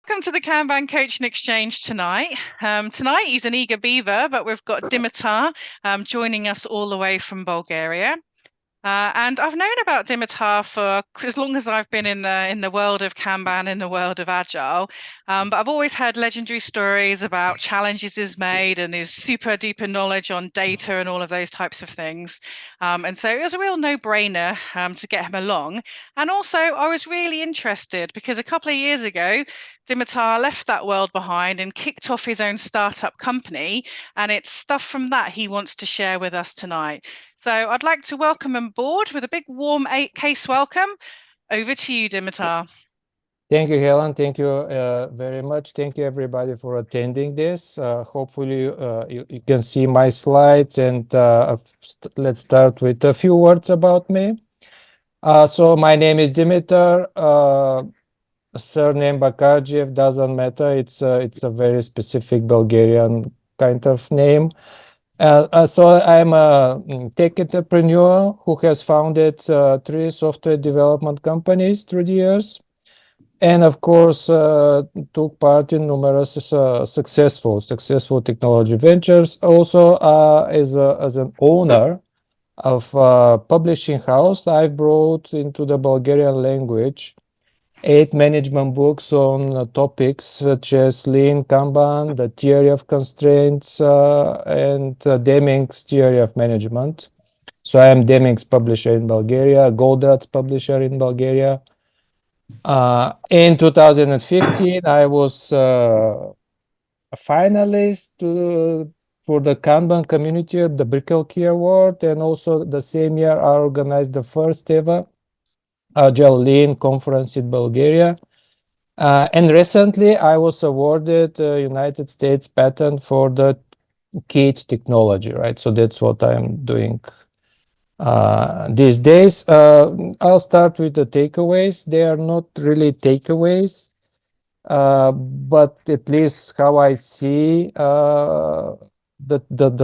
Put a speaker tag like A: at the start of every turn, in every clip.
A: Welcome to the Kanban Coaching Exchange tonight. Tonight he's an eager beaver, but we've got Dimitar joining us all the way from Bulgaria. And I've known about Dimitar for as long as I've been in the world of Kanban, in the world of Agile. But I've always heard legendary stories about challenges he's made and his super duper knowledge on data and all of those types of things. And so it was a real no-brainer to get him along. And also, I was really interested because a couple of years ago, Dimitar left that world behind and kicked off his own startup company. And it's stuff from that he wants to share with us tonight. So I'd like to welcome him aboard with a big warm case welcome. Over to you, Dimitar.
B: Thank you, Helen. Thank you very much. Thank you, everybody, for attending this. Hopefully, you can see my slides, and let's start with a few words about me. So my name is Dimitar. Surname Bakardzhiev doesn't matter. It's a very specific Bulgarian kind of name. So I'm a tech entrepreneur who has founded 3 software development companies through the years. And of course, took part in numerous successful technology ventures. Also, as an owner of a publishing house, I brought into the Bulgarian language 8 management books on topics such as Lean, Kanban, the theory of constraints, and Deming's theory of management. So I am Deming's publisher in Bulgaria, Goldrad's publisher in Bulgaria. In 2015, I was a finalist for the Kanban community at the Brickell Key Award, and also the same year I organized the first ever Agile Lean conference in Bulgaria. And recently I was awarded a United States patent for the kit technology, right? So that's what I'm doing these days. I'll start with the takeaways. They are not really takeaways, but at least how I see the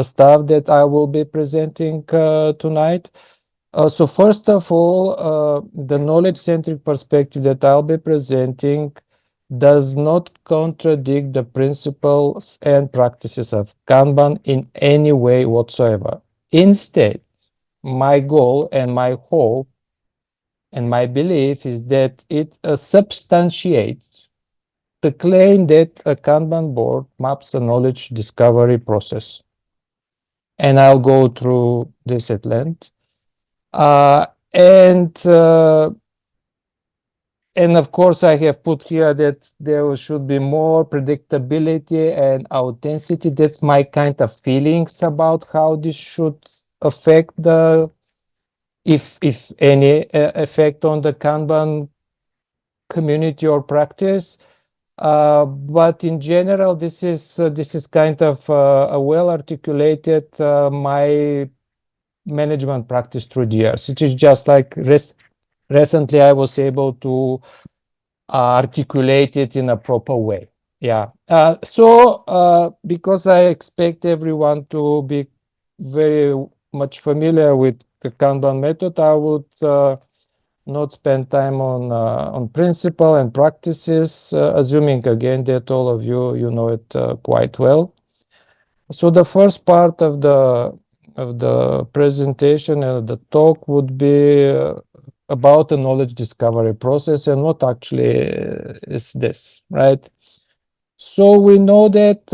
B: stuff that I will be presenting tonight. So first of all, the knowledge-centric perspective that I'll be presenting does not contradict the principles and practices of Kanban in any way whatsoever. Instead, my goal and my hope and my belief is that it substantiates the claim that a Kanban board maps a knowledge discovery process. And I'll go through this at length. And of course, I have put here that there should be more predictability and authenticity. That's my kind of feelings about how this should affect the, if any, effect on the Kanban community or practice. But in general, this is kind of a well-articulated my management practice through the years. It is just like recently I was able to articulate it in a proper way. Yeah. So because I expect everyone to be very much familiar with the Kanban method, I would not spend time on principle and practices, assuming again that all of you know it quite well. So the first part of the presentation and the talk would be about the knowledge discovery process, and what actually is this, right? So we know that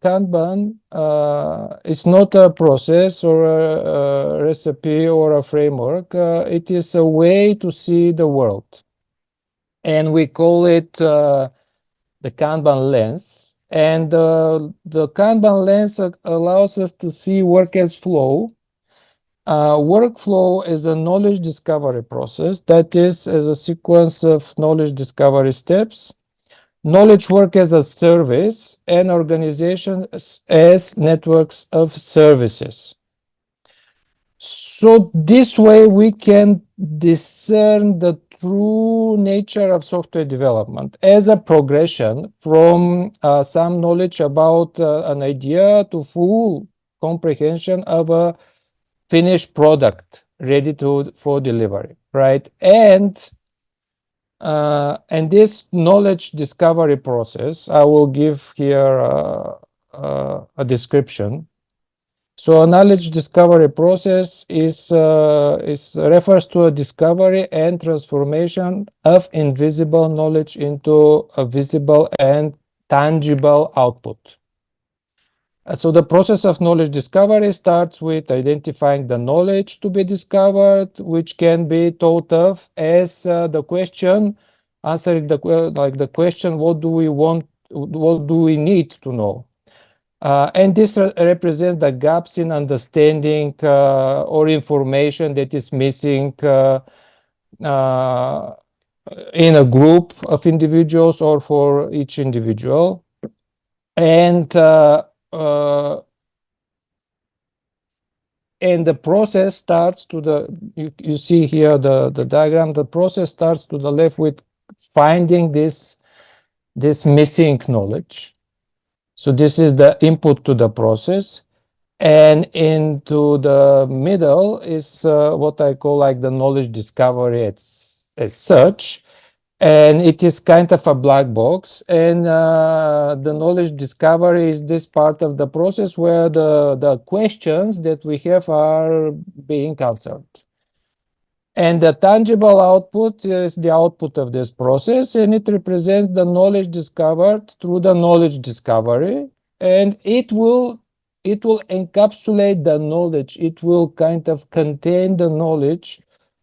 B: Kanban is not a process or a recipe or a framework. It is a way to see the world. And we call it the Kanban lens. And the Kanban lens allows us to see work as flow. Workflow is a knowledge discovery process, that is, as a sequence of knowledge discovery steps. Knowledge work as a service, and organization as networks of services. So this way we can discern the true nature of software development as a progression from some knowledge about an idea to full comprehension of a finished product ready for delivery, right? And And this knowledge discovery process, I will give here a description. So a knowledge discovery process refers to a discovery and transformation of invisible knowledge into a visible and tangible output. So the process of knowledge discovery starts with identifying the knowledge to be discovered, which can be thought of as the question, answering the question, what do we want, what do we need to know? And this represents the gaps in understanding or information that is missing in a group of individuals or for each individual. And the process starts to you see here the diagram, the process starts to the left with finding this missing knowledge. So this is the input to the process. And into the middle is what I call like the knowledge discovery as such. And it is kind of a black box. And the knowledge discovery is this part of the process where the questions that we have are being answered. And the tangible output is the output of this process, and it represents the knowledge discovered through the knowledge discovery. And it will encapsulate the knowledge. It will kind of contain the knowledge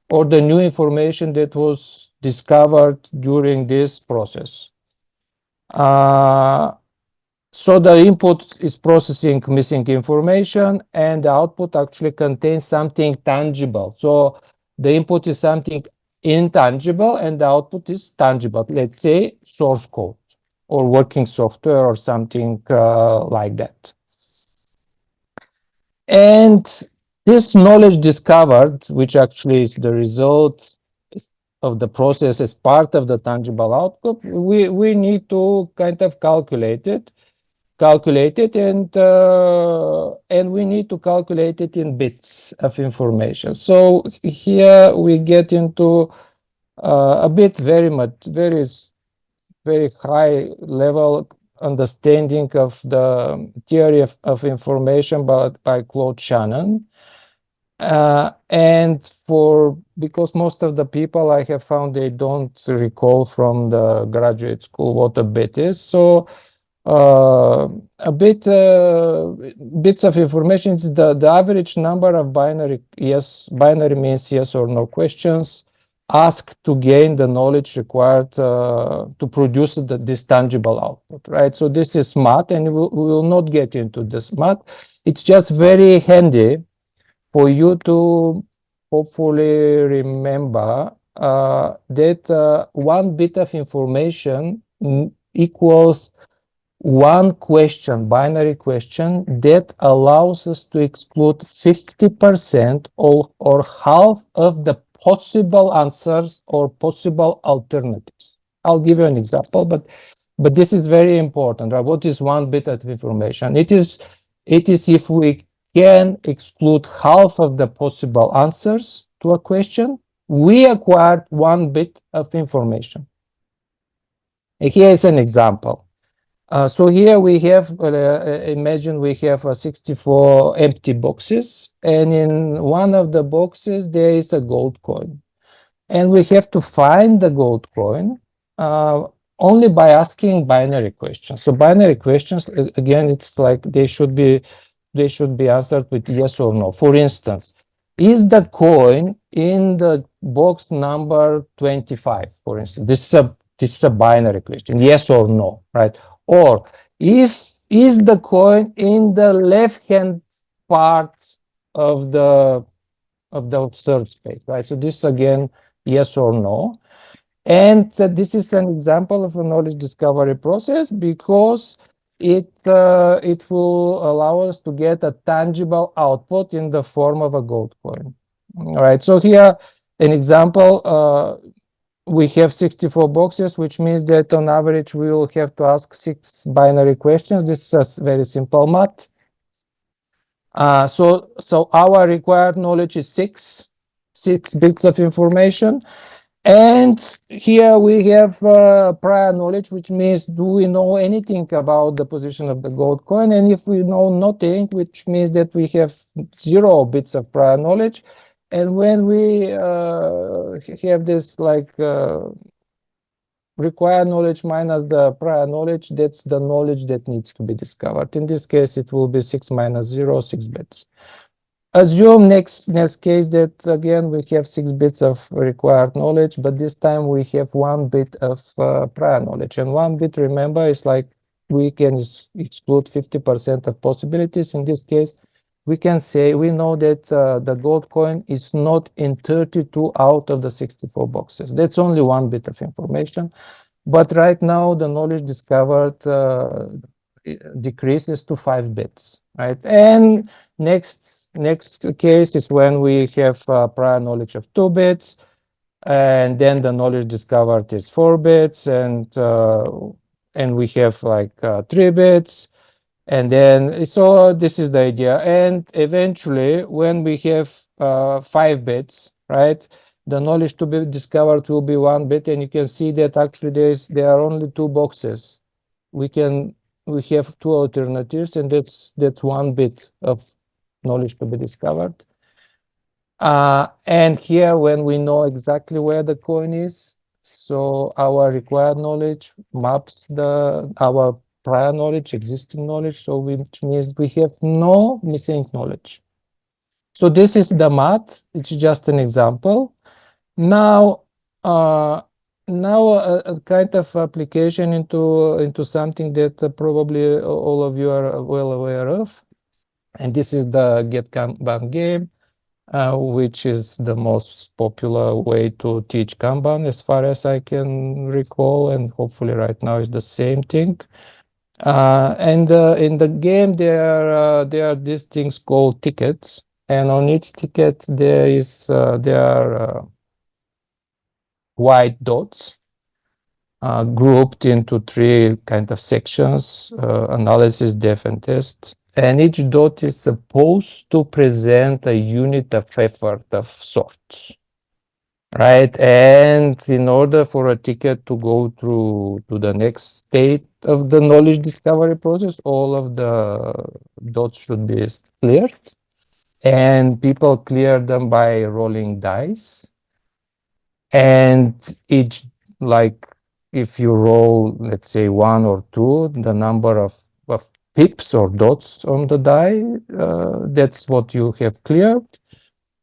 B: or the new information that was discovered during this process. So the input is processing missing information, and the output actually contains something tangible. So the input is something intangible, and the output is tangible. Let's say source code or working software or something like that. And this knowledge discovered, which actually is the result of the process as part of the tangible output, we need to kind of calculate it, and we need to calculate it in bits of information. So here we get into a bit very high level understanding of the theory of information by Claude Shannon. And because most of the people I have found, they don't recall from the graduate school what a bit is. So bits of information is the average number of binary means yes or no questions asked to gain the knowledge required to produce this tangible output, right? So this is math, and we will not get into this math. It's just very handy for you to hopefully remember that 1 bit of information equals 1 question, binary question, that allows us to exclude 50% or half of the possible answers or possible alternatives. I'll give you an example, but this is very important, right? What is 1 bit of information? It is if we can exclude half of the possible answers to a question, we acquired 1 bit of information. And here is an example. So here we have, imagine we have 64 empty boxes, and in one of the boxes there is a gold coin. And we have to find the gold coin only by asking binary questions. So binary questions, again, it's like they should be answered with yes or no. For instance, is the coin in the box number 25, for instance? This is a binary question, yes or no, right? Or is the coin in the left-hand part of the search space, right? So this again, yes or no. And this is an example of a knowledge discovery process because it will allow us to get a tangible output in the form of a gold coin. All right. So here, an example. We have 64 boxes, which means that on average we will have to ask 6 binary questions. This is a very simple math. So our required knowledge is 6 bits of information, And here we have prior knowledge, which means do we know anything about the position of the gold coin? And if we know nothing, which means that we have 0 bits of prior knowledge. And when we have this like required knowledge minus the prior knowledge, that's the knowledge that needs to be discovered. In this case, it will be 6 minus 0, 6 bits. Assume next case that again we have 6 bits of required knowledge, but this time we have 1 bit of prior knowledge. And 1 bit, remember, is like we can exclude 50% of possibilities. In this case, we can say we know that the gold coin is not in 32 out of the 64 boxes. That's only 1 bit of information. But right now, the knowledge discovered decreases to 5 bits, right? And next case is when we have prior knowledge of 2 bits, and then the knowledge discovered is 4 bits, and we have like 3 bits, and then so this is the idea. And eventually, when we have 5 bits, right, the knowledge to be discovered will be 1 bit, and you can see that actually there are only 2 boxes. We have 2 alternatives, and that's 1 bit of knowledge to be discovered. And here, when we know exactly where the coin is, so our required knowledge maps our prior knowledge, existing knowledge, so which means we have no missing knowledge. So this is the math. It's just an example. Now, a kind of application into something that probably all of you are well aware of, and this is the Get Kanban game, which is the most popular way to teach Kanban as far as I can recall, and hopefully right now is the same thing. And in the game there are these things called tickets, and on each ticket there are white dots grouped into 3 kind of sections: analysis, def, and test. And each dot is supposed to present a unit of effort of sorts, right? And in order for a ticket to go through to the next state of the knowledge discovery process, all of the dots should be cleared. And people clear them by rolling dice. And each, like, if you roll, let's say 1 or 2, the number of pips or dots on the die, that's what you have cleared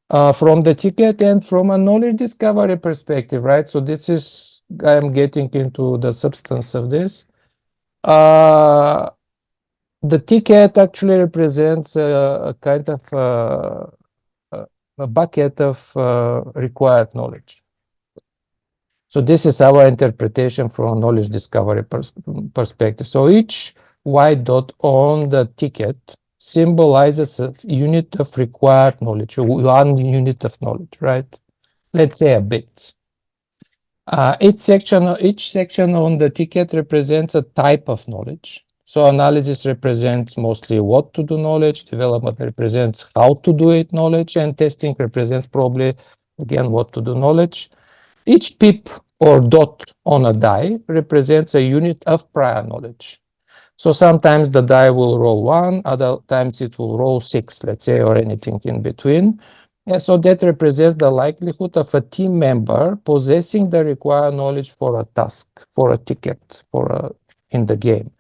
B: from the ticket. And from a knowledge discovery perspective, right? So this is, I'm getting into the substance of this. The ticket actually represents a kind of a bucket of required knowledge. So this is our interpretation from a knowledge discovery perspective. So each white dot on the ticket symbolizes a unit of required knowledge, or 1 unit of knowledge, right? Let's say a bit. Each section on the ticket represents a type of knowledge. So analysis represents mostly what to do knowledge, development represents how to do it knowledge, and testing represents probably, again, what to do knowledge. Each pip or dot on a die represents a unit of prior knowledge. So sometimes the die will roll 1, other times it will roll 6, let's say, or anything in between. And so that represents the likelihood of a team member possessing the required knowledge for a task, for a ticket, in the game.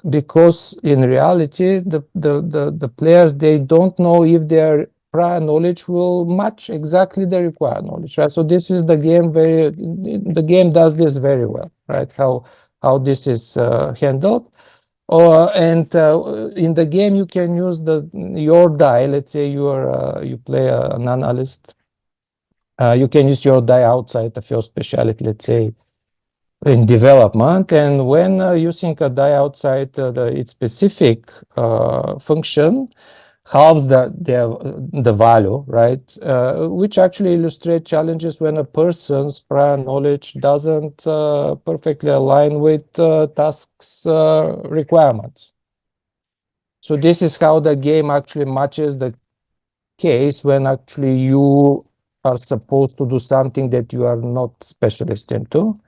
B: Because in reality, the players, they don't know if their prior knowledge will match exactly the required knowledge, right? So this is the game the game does this very well, right? How this is handled. And in the game, you can use your die. Let's say you play an analyst. You can use your die outside of your specialty, let's say, in development. And when using a die outside its specific function, halves the value, right? Which actually illustrate challenges when a person's prior knowledge doesn't perfectly align with tasks requirements. So this is how the game actually matches the case when actually you are supposed to do something that you are not specialist into.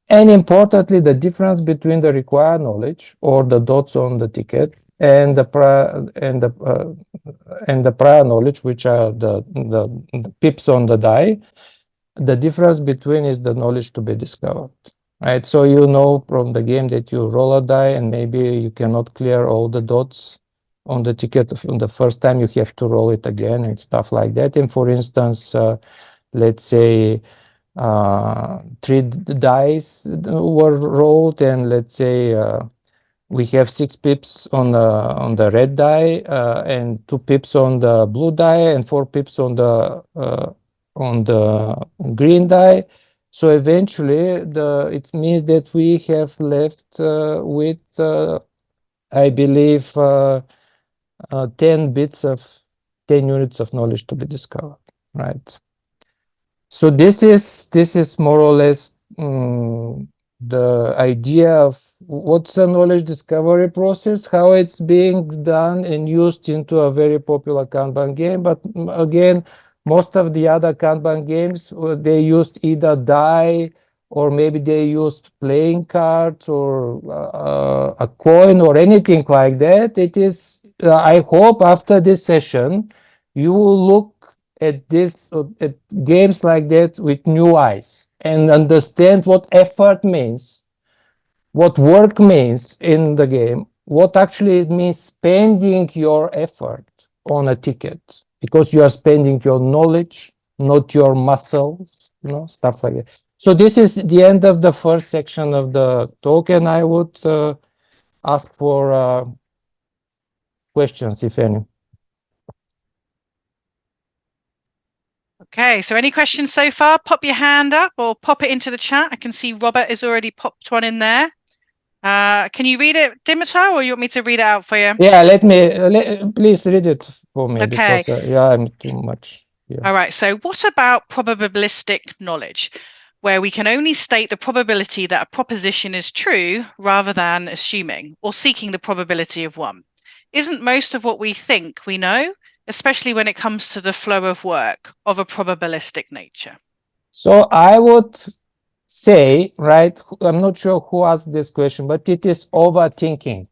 B: And importantly, the difference between the required knowledge or the dots on the ticket and the prior knowledge, which are the pips on the die. The difference between is the knowledge to be discovered, right? So you know from the game that you roll a die and maybe you cannot clear all the dots on the ticket on the first time. You have to roll it again and stuff like that. And for instance, let's say 3 dice were rolled, and let's say we have 6 pips on the red die, and 2 pips on the blue die, and 4 pips on the green die. So eventually, it means that we have left with, I believe, 10 units of knowledge to be discovered, right? So this is more or less the idea of what's the knowledge discovery process, how it's being done and used into a very popular Kanban game. But again, most of the other Kanban games, they used either die, or maybe they used playing cards or a coin or anything like that. It is, I hope after this session, you will look at games like that with new eyes and understand what effort means, what work means in the game, what actually it means spending your effort on a ticket, because you are spending your knowledge, not your muscles, stuff like that. So this is the end of the first section of the talk, and I would ask for questions, if any.
A: Okay, so any questions so far? Pop your hand up or pop it into the chat. I can see Robert has already popped one in there. Can you read it, Dimitar, or you want me to read it out for you?
B: Yeah, please read it for me.
A: Okay.
B: Because I'm too much. Yeah.
A: All right, so what about probabilistic knowledge, where we can only state the probability that a proposition is true rather than assuming or seeking the probability of one? Isn't most of what we think we know, especially when it comes to the flow of work, of a probabilistic nature?
B: So I would say, right, I'm not sure who asked this question, but it is overthinking.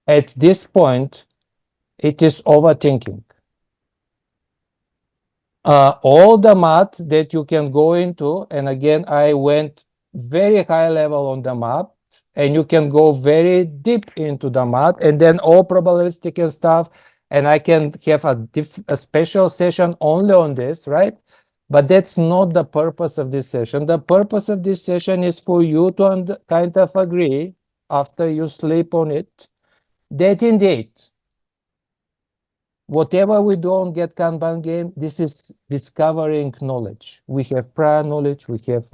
B: At this point, it is overthinking. All the math that you can go into, and again, I went very high level on the math, and you can go very deep into the math, and then all probabilistic and stuff, and I can have a special session only on this, right? But that's not the purpose of this session. The purpose of this session is for you to kind of agree, after you sleep on it, that indeed, whatever we do on Get Kanban game, this is discovering knowledge. We have prior knowledge, we have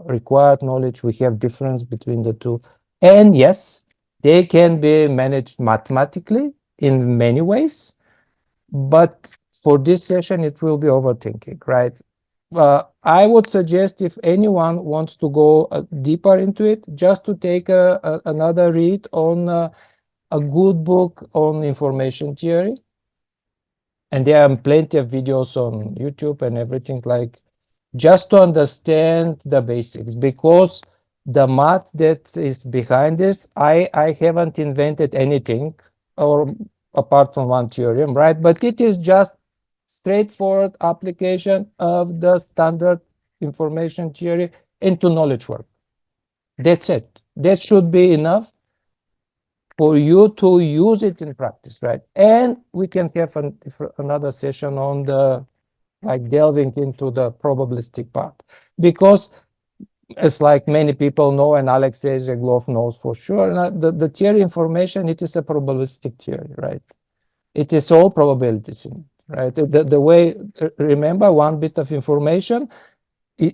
B: required knowledge, we have difference between the two. And yes, they can be managed mathematically in many ways, but for this session, it will be overthinking, right? I would suggest, if anyone wants to go deeper into it, just to take another read on a good book on information theory. And there are plenty of videos on YouTube and everything, like, just to understand the basics, because the math that is behind this, I haven't invented anything, or apart from one theorem, right? But it is just straightforward application of the standard information theory into knowledge work. That's it. That should be enough for you to use it in practice, right? And we can have another session on the, like, delving into the probabilistic part, because it's like many people know, and Alexei Zheglov knows for sure, the theory information, it is a probabilistic theory, right? It is all probabilities in it, right? The way, remember, one bit of information,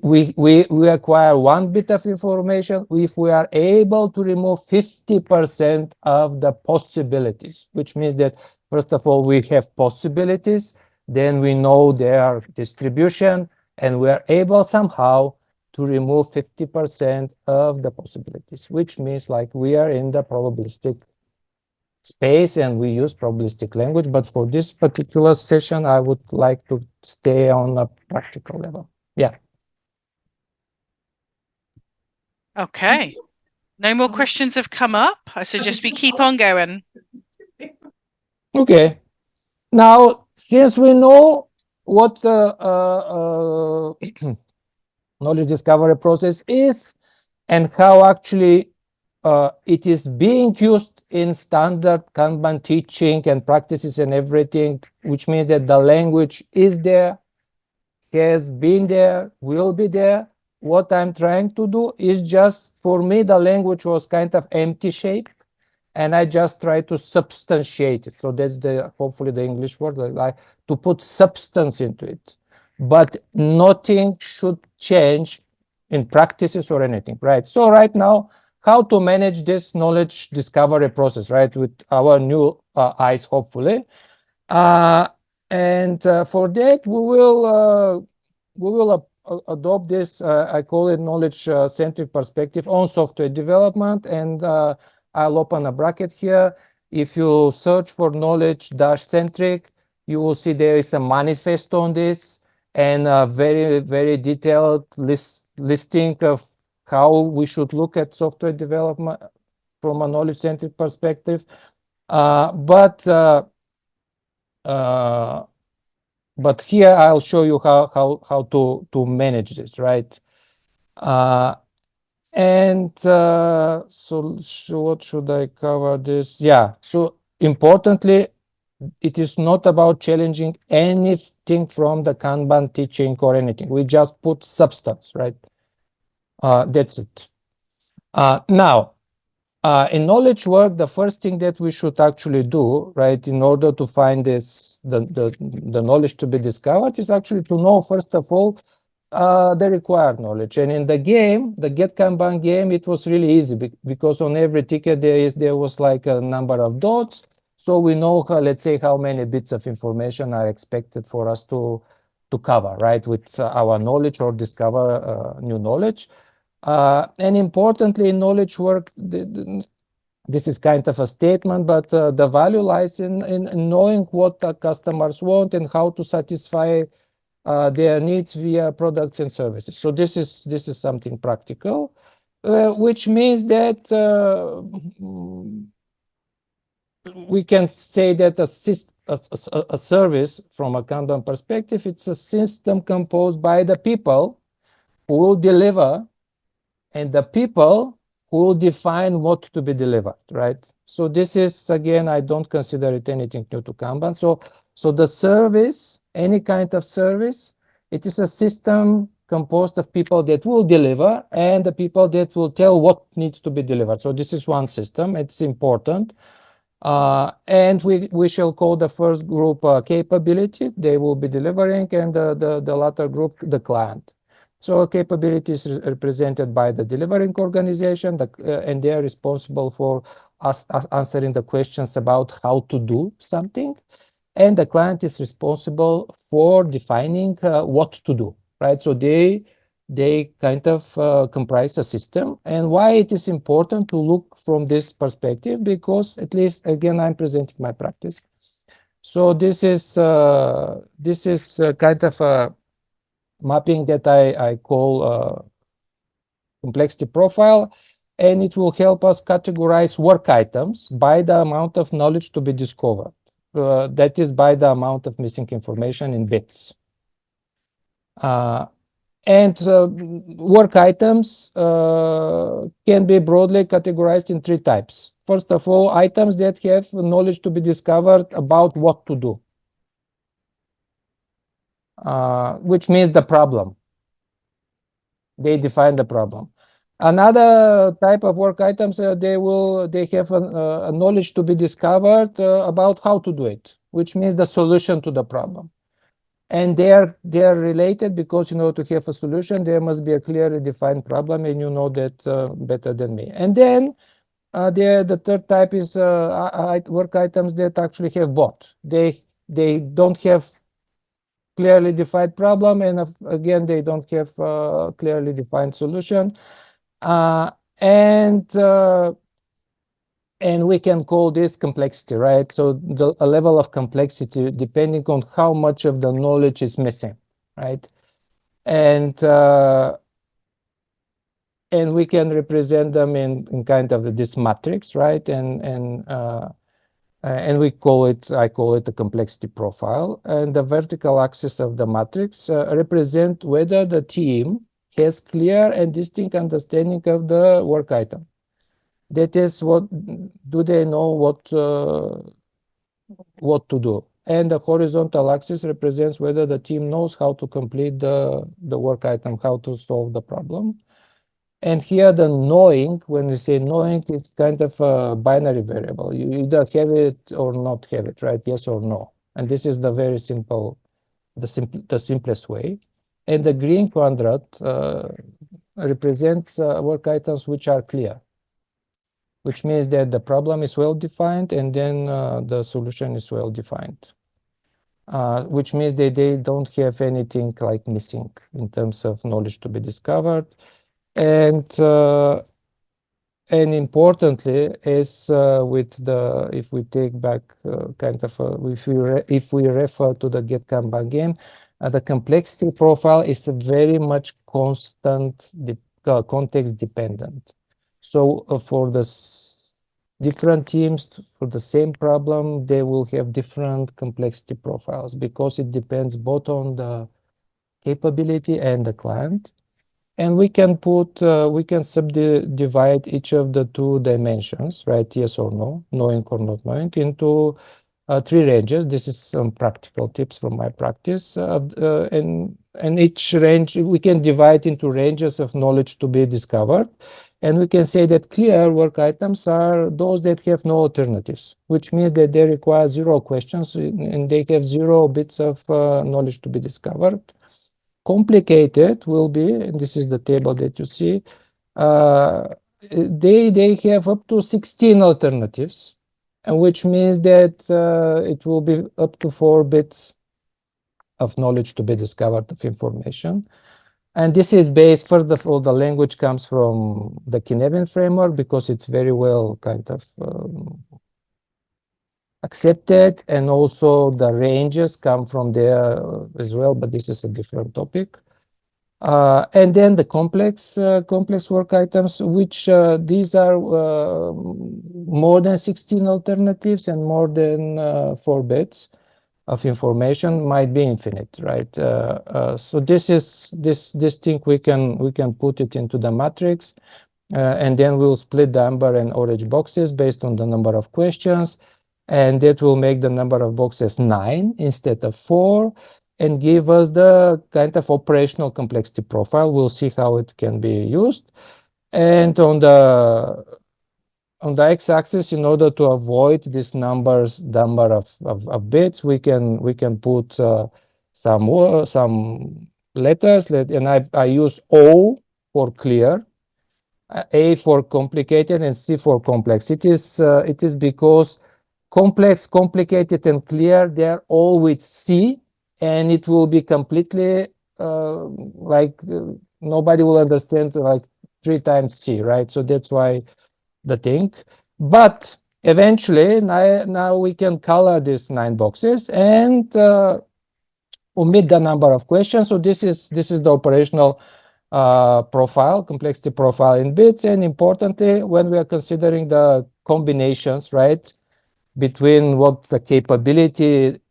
B: we acquire one bit of information if we are able to remove 50% of the possibilities, which means that, first of all, we have possibilities, then we know their distribution, and we are able somehow to remove 50% of the possibilities, which means, like, we are in the probabilistic space and we use probabilistic language. But for this particular session, I would like to stay on a practical level. Yeah.
A: Okay. No more questions have come up. I suggest we keep on going.
B: Okay. Now, since we know what the knowledge discovery process is and how actually it is being used in standard Kanban teaching and practices and everything, which means that the language is there, has been there, will be there. What I'm trying to do is just, for me, the language was kind of empty shape, and I just try to substantiate it. So that's hopefully the English word, like to put substance into it. But nothing should change in practices or anything, right? So right now, how to manage this knowledge discovery process, right, with our new eyes, hopefully. And for that, we will adopt this, I call it knowledge-centric perspective on software development. And I'll open a bracket here. If you search for knowledge-centric, you will see there is a manifest on this and a very, very detailed listing of how we should look at software development from a knowledge-centric perspective. But here I'll show you how to manage this, right? So what should I cover this? Yeah. So importantly, it is not about challenging anything from the Kanban teaching or anything. We just put substance, right? That's it. Now, in knowledge work, the first thing that we should actually do, right, in order to find the knowledge to be discovered, is actually to know, first of all, the required knowledge. And in the game, the Get Kanban game, it was really easy because on every ticket there was like a number of dots. So we know, let's say, how many bits of information are expected for us to cover, right, with our knowledge or discover new knowledge. And importantly, in knowledge work, this is kind of a statement, but the value lies in knowing what the customers want and how to satisfy their needs via products and services. So this is something practical, which means that we can say that a service from a Kanban perspective, it's a system composed by the people who will deliver and the people who will define what to be delivered, right? So this is, again, I don't consider it anything new to Kanban. So the service, any kind of service, it is a system composed of people that will deliver and the people that will tell what needs to be delivered. So this is one system. It's important. And we shall call the first group capability. They will be delivering, and the latter group, the client. So capability is represented by the delivering organization, and they are responsible for us answering the questions about how to do something. And the client is responsible for defining what to do, right? So they kind of comprise a system. And why it is important to look from this perspective, because at least, again, I'm presenting my practice. So this is kind of a mapping that I call complexity profile, and it will help us categorize work items by the amount of knowledge to be discovered. That is by the amount of missing information in bits. And work items can be broadly categorized in three types. First of all, items that have knowledge to be discovered about what to do, which means the problem. They define the problem. Another type of work items, they have a knowledge to be discovered about how to do it, which means the solution to the problem. And they are related because, to have a solution, there must be a clearly defined problem, and you know that better than me. And then the third type is work items that actually have both. They don't have clearly defined problem, and again, they don't have a clearly defined solution. And And we can call this complexity, right? So a level of complexity depending on how much of the knowledge is missing, right? And we can represent them in kind of this matrix, right? And we call it, I call it the complexity profile. And the vertical axis of the matrix represent whether the team has clear and distinct understanding of the work item. That is, what do they know what to do. And the horizontal axis represents whether the team knows how to complete the work item, how to solve the problem. And here the knowing, when we say knowing, it's kind of a binary variable. You either have it or not have it, right? Yes or no. And this is the very simple, the simplest way. And the green quadrant represents work items which are clear, which means that the problem is well defined and then the solution is well defined. Which means that they don't have anything like missing in terms of knowledge to be discovered. And importantly, is with the, if we take back kind of if we refer to the Get Kanban game, the complexity profile is a very much constant, context dependent. So for the different teams for the same problem, they will have different complexity profiles because it depends both on the capability and the client. And we can put, we can subdivide each of the two dimensions, right? Yes or no, knowing or not knowing, into three ranges. This is some practical tips from my practice. And each range, we can divide into ranges of knowledge to be discovered. And we can say that clear work items are those that have no alternatives, which means that they require zero questions and they have zero bits of knowledge to be discovered. Complicated will be, and this is the table that you see, they have up to 16 alternatives, which means that it will be up to 4 bits of knowledge to be discovered, of information. And this is based, first of all, the language comes from the Kinevin framework because it's very well kind of accepted, and also the ranges come from there as well, but this is a different topic. And then the complex work items, which these are more than 16 alternatives and more than 4 bits of information, might be infinite, right? So this thing we can put it into the matrix, and then we'll split the amber and orange boxes based on the number of questions, and that will make the number of boxes 9 instead of 4. And give us the kind of operational complexity profile. We'll see how it can be used. And on the x-axis, in order to avoid this number of bits, we can put some letters. And I use O for clear, A for complicated, and C for complex. It is because complex, complicated, and clear, they're all with C, and it will be completely nobody will understand like 3 times C, right? So that's why the thing. But eventually, now we can color these 9 boxes and omit the number of questions. So this is the operational profile, complexity profile in bits. And importantly, when we are considering the combinations, right, between what the capability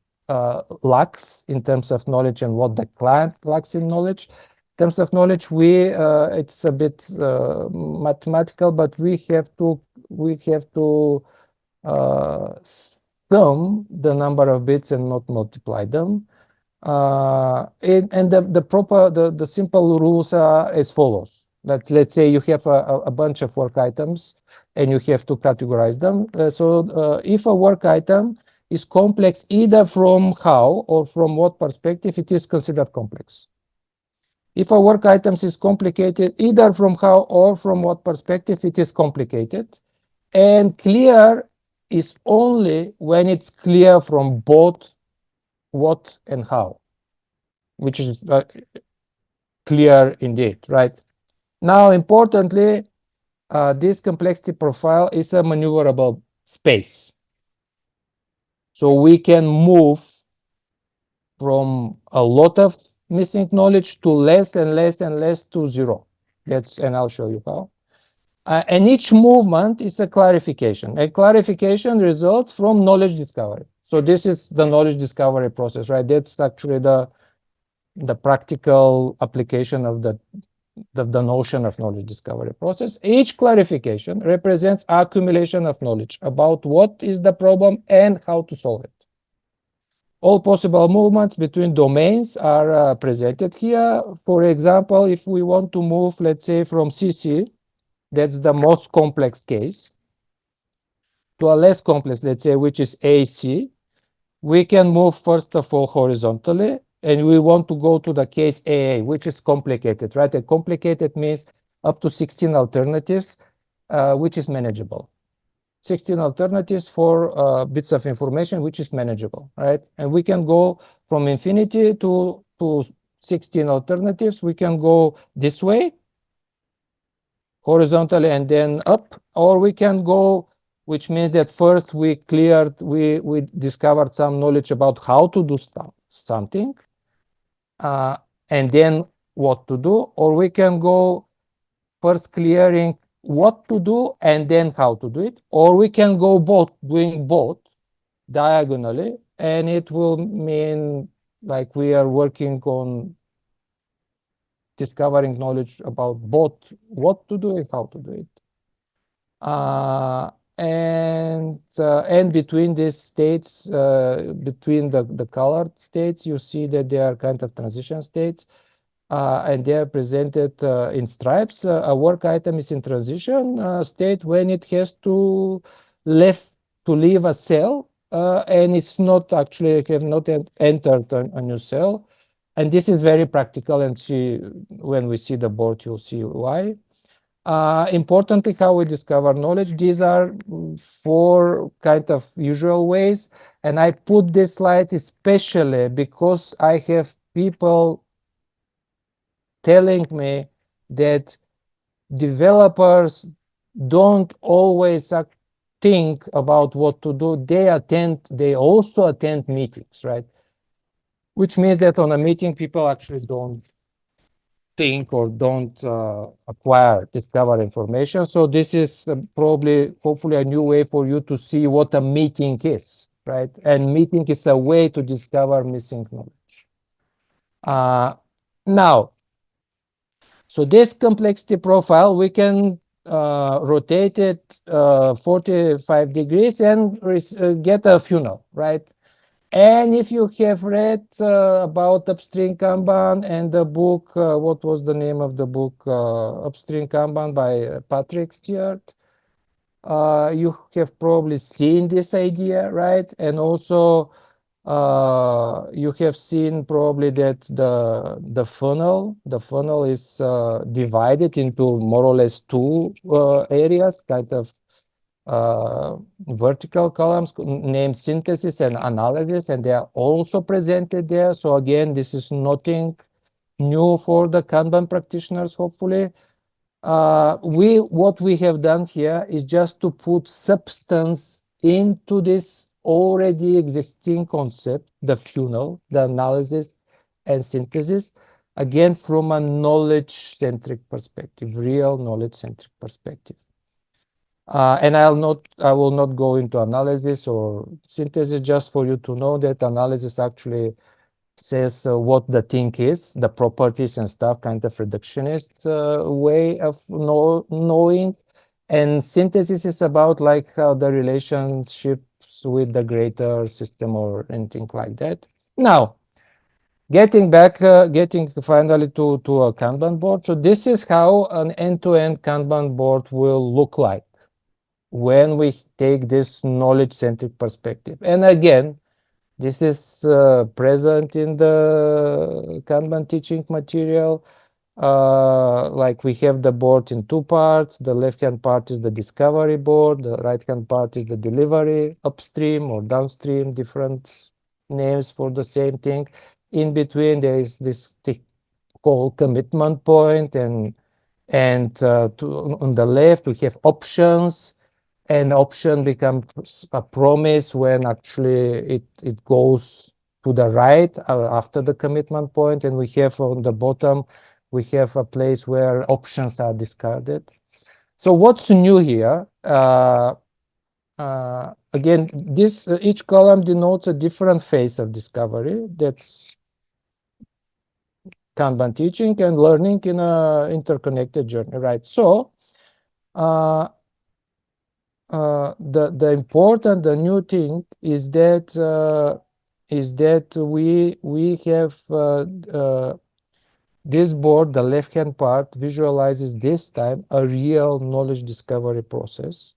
B: lacks in terms of knowledge and what the client lacks in knowledge. In terms of knowledge, it's a bit mathematical, but we have to sum the number of bits and not multiply them. And the simple rules are as follows. Let's say you have a bunch of work items and you have to categorize them. So if a work item is complex either from how or from what perspective, it is considered complex. If a work item is complicated either from how or from what perspective, it is complicated. And clear is only when it's clear from both what and how, which is clear indeed, right? Now, importantly, this complexity profile is a maneuverable space. So we can move from a lot of missing knowledge to less and less and less to zero. And I'll show you how. And each movement is a clarification. A clarification results from knowledge discovery. So this is the knowledge discovery process, right? That's actually the practical application of the notion of knowledge discovery process. Each clarification represents accumulation of knowledge about what is the problem and how to solve it. All possible movements between domains are presented here. For example, if we want to move, let's say, from CC, that's the most complex case, to a less complex, let's say, which is AC, we can move first of all horizontally, and we want to go to the case AA, which is complicated, right? And complicated means up to 16 alternatives, which is manageable. 16 alternatives for bits of information, which is manageable, right? And we can go from infinity to 16 alternatives. We can go this way, horizontally, and then up, or we can go, which means that first we discovered some knowledge about how to do something, and then what to do, or we can go first clearing what to do and then how to do it, or we can go doing both diagonally, and it will mean like we are working on discovering knowledge about both what to do and how to do it. And between these states, between the colored states, you see that they are kind of transition states. And they are presented in stripes. A work item is in transition state when it has to leave a cell, and it's not actually have not entered a new cell. And this is very practical, and when we see the board, you'll see why. Importantly, how we discover knowledge. These are 4 kind of usual ways, and I put this slide especially because I have people telling me that developers don't always think about what to do. They also attend meetings, right? Which means that on a meeting, people actually don't think or don't discover information. So this is hopefully a new way for you to see what a meeting is, right? And meeting is a way to discover missing knowledge. Now, so this complexity profile, we can rotate it 45 degrees and get a funnel, right? And if you have read about upstream Kanban and the book, what was the name of the book? Upstream Kanban by Patrick Stewart. You have probably seen this idea, right? And also you have seen probably that the funnel is divided into more or less 2 areas, kind of vertical columns named synthesis and analysis, and they are also presented there. So again, this is nothing new for the Kanban practitioners, hopefully. What we have done here is just to put substance into this already existing concept, the funnel, the analysis and synthesis, again from a knowledge-centric perspective, real knowledge-centric perspective. And I will not go into analysis or synthesis, just for you to know that analysis actually says what the thing is, the properties and stuff, kind of reductionist way of knowing. And synthesis is about like how the relationships with the greater system or anything like that. Now, getting finally to a Kanban board. So this is how an end-to-end Kanban board will look like when we take this knowledge-centric perspective. And again, this is present in the Kanban teaching material. Like we have the board in 2 parts. The left-hand part is the discovery board. The right-hand part is the delivery, upstream or downstream, different names for the same thing. In between, there is this thing called commitment point, and And on the left, we have options, and option becomes a promise when actually it goes to the right after the commitment point. And we have on the bottom, we have a place where options are discarded. So what's new here? Again, this each column denotes a different phase of discovery. That's Kanban teaching and learning in a interconnected journey, right? So the new thing is that we have this board, the left hand part visualizes this time a real knowledge discovery process,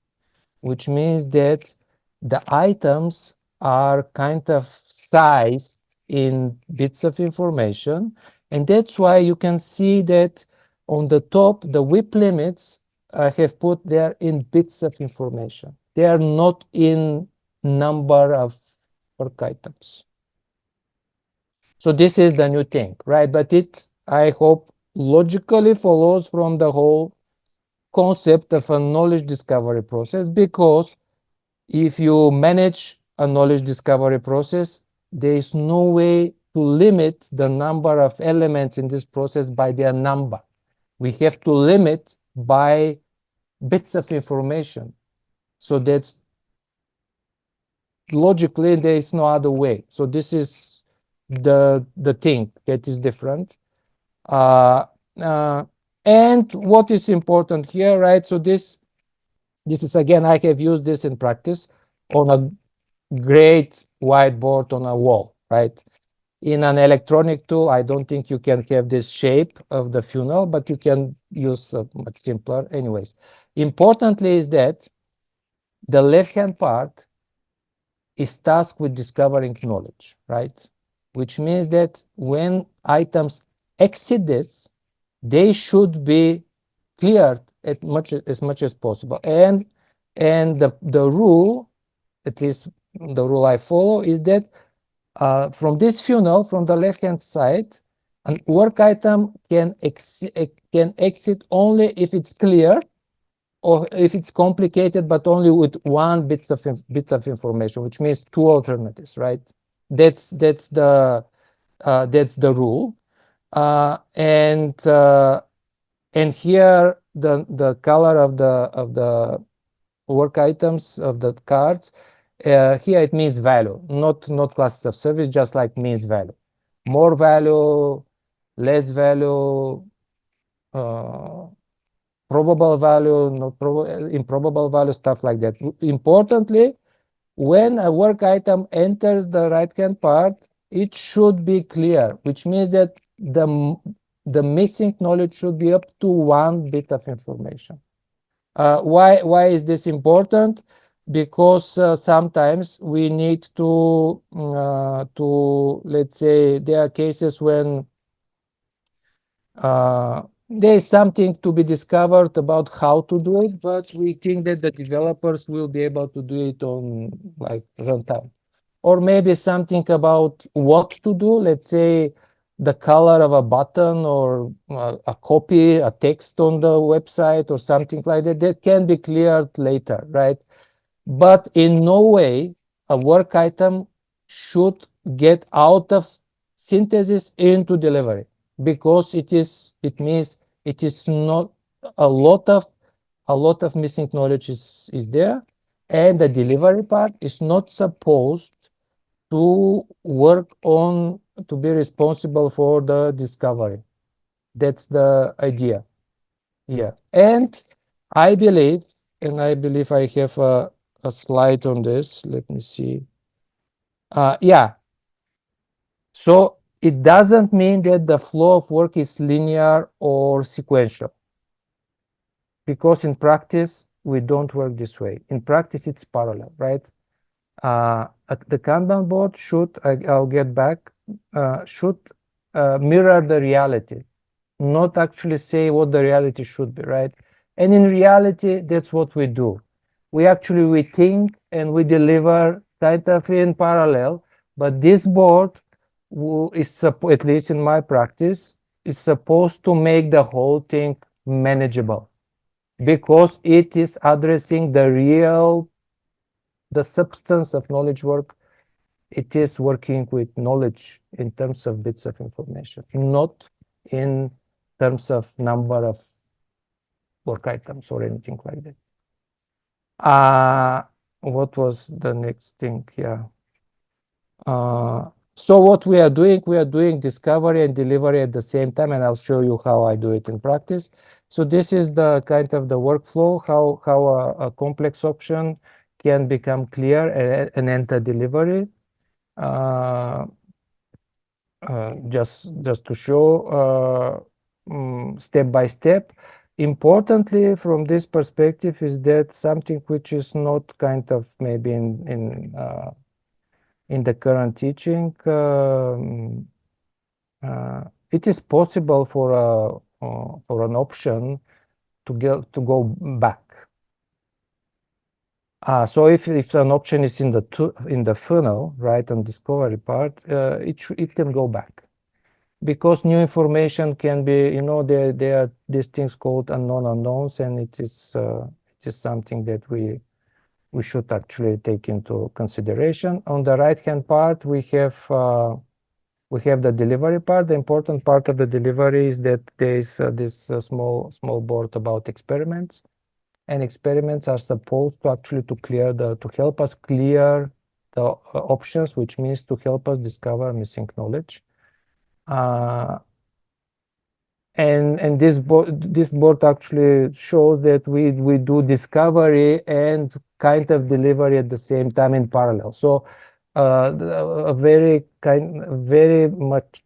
B: which means that the items are kind of sized in bits of information. And that's why you can see that on the top, the WIP limits I have put there in bits of information. They are not in number of work items. So this is the new thing, right? But it, I hope, logically follows from the whole concept of a knowledge discovery process, because if you manage a knowledge discovery process, there is no way to limit the number of elements in this process by their number. We have to limit by bits of information. So that's logically, there is no other way. So this is the thing that is different. And what is important here, right? So this is, again, I have used this in practice on a great whiteboard on a wall, right? In an electronic tool, I don't think you can have this shape of the funnel, but you can use much simpler. Anyways, importantly is that the left-hand part is tasked with discovering knowledge, right? Which means that when items exceed this, they should be cleared as much as possible. And the rule, at least the rule I follow, is that from this funnel, from the left-hand side, an work item can exit only if it's clear, or if it's complicated, but only with one bit of information, which means two alternatives, right? That's the rule. And here the color of the work items of the cards, here it means value, not classes of service, just like means value. More value, less value, probable value, not improbable value, stuff like that. Importantly, when a work item enters the right-hand part, it should be clear, which means that the missing knowledge should be up to one bit of information. Why is this important? Because sometimes we need to let's say, there are cases when there is something to be discovered about how to do it, but we think that the developers will be able to do it on like runtime. Or maybe something about what to do, let's say the color of a button, or a copy, a text on the website, or something like that, that can be cleared later, right? But in no way a work item should get out of synthesis into delivery, because it means it is not a lot of missing knowledge is there, and the delivery part is not supposed to work on, to be responsible for the discovery. That's the idea. Yeah. And I believe I have a slide on this. Let me see. Yeah. So it doesn't mean that the flow of work is linear or sequential, because in practice, we don't work this way. In practice, it's parallel, right? The Kanban board should, I'll get back, should mirror the reality, not actually say what the reality should be, right? And in reality, that's what we do. We think and we deliver kind of in parallel, but this board is, at least in my practice, is supposed to make the whole thing manageable, because it is addressing the substance of knowledge work. It is working with knowledge in terms of bits of information, not in terms of number of work items or anything like that. What was the next thing? Yeah. So what we are doing discovery and delivery at the same time, and I'll show you how I do it in practice. So this is the kind of the workflow, how a complex option can become clear and enter delivery. Just to show step by step. Importantly, from this perspective, is that something which is not kind of maybe in the current teaching. It is possible for an option to go back. So if an option is in the funnel, right, on discovery part, it can go back, because new information can be, there are these things called unknown unknowns, and it is something that we should actually take into consideration. On the right hand part, we have the delivery part. The important part of the delivery is that there is this small board about experiments, and experiments are supposed to actually to help us clear the options, which means to help us discover missing knowledge. And this board actually shows that we do discovery and kind of delivery at the same time in parallel. So a very much